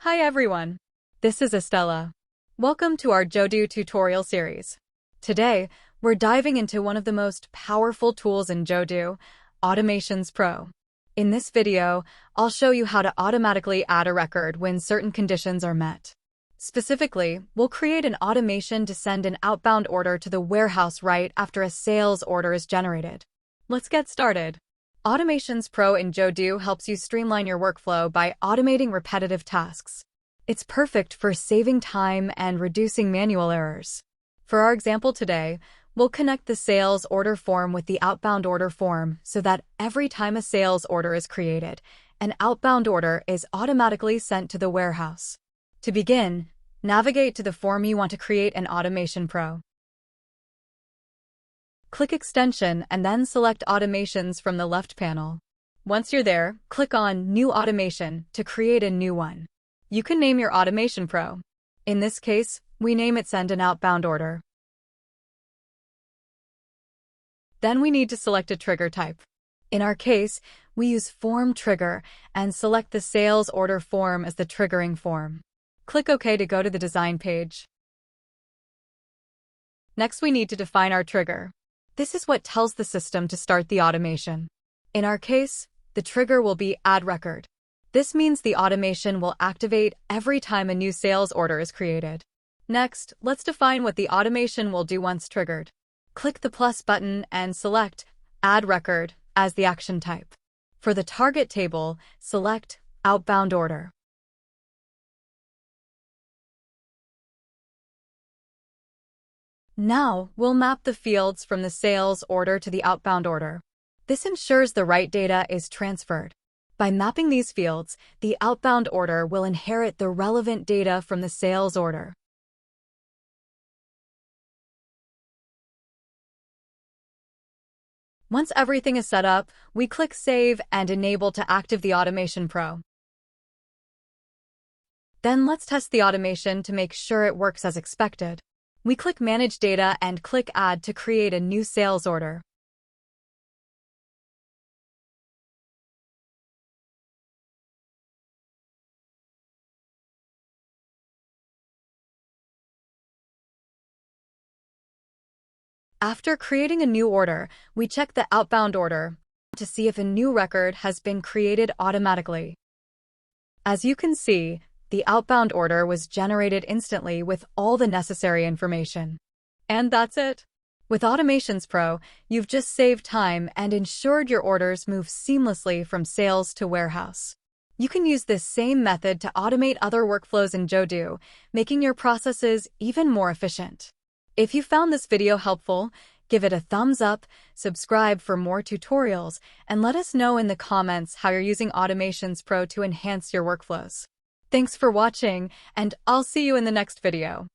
Hi everyone, this is Estella. Welcome to our Jodoo tutorial series. Today, we're diving into one of the most powerful tools in Jodoo, Automations Pro. In this video, I'll show you how to automatically add a record when certain conditions are met. Specifically, we'll create an automation to send an outbound order to the warehouse right after a sales order is generated. Let's get started. Automations Pro in Jodoo helps you streamline your workflow by automating repetitive tasks. It's perfect for saving time and reducing manual errors. For our example today, we'll connect the sales order form with the outbound order form so that every time a sales order is created, an outbound order is automatically sent to the warehouse. To begin, navigate to the form you want to create an Automation Pro. Click Extension and then select Automations from the left panel. Once you're there, click on New Automation to create a new one. You can name your Automation Pro. In this case, we name it Send an Outbound Order. Then we need to select a trigger type. In our case, we use Form Trigger and select the sales order form as the triggering form. Click OK to go to the design page. Next, we need to define our trigger. This is what tells the system to start the automation. In our case, the trigger will be Add Record. This means the automation will activate every time a new sales order is created. Next, let's define what the automation will do once triggered. Click the plus button and select Add Record as the action type. For the target table, select Outbound Order. Now, we'll map the fields from the sales order to the outbound order. This ensures the right data is transferred. By mapping these fields, the outbound order will inherit the relevant data from the sales order. Once everything is set up, we click Save and Enable to activate the Automation Pro. Then let's test the automation to make sure it works as expected. We click Manage Data and click Add to create a new sales order. After creating a new order, we check the outbound order to see if a new record has been created automatically. As you can see, the outbound order was generated instantly with all the necessary information. And that's it. With Automations Pro, you've just saved time and ensured your orders move seamlessly from sales to warehouse. You can use this same method to automate other workflows in Jodoo, making your processes even more efficient. If you found this video helpful, give it a thumbs up, subscribe for more tutorials, and let us know in the comments how you're using Automations Pro to enhance your workflows. Thanks for watching, and I'll see you in the next video.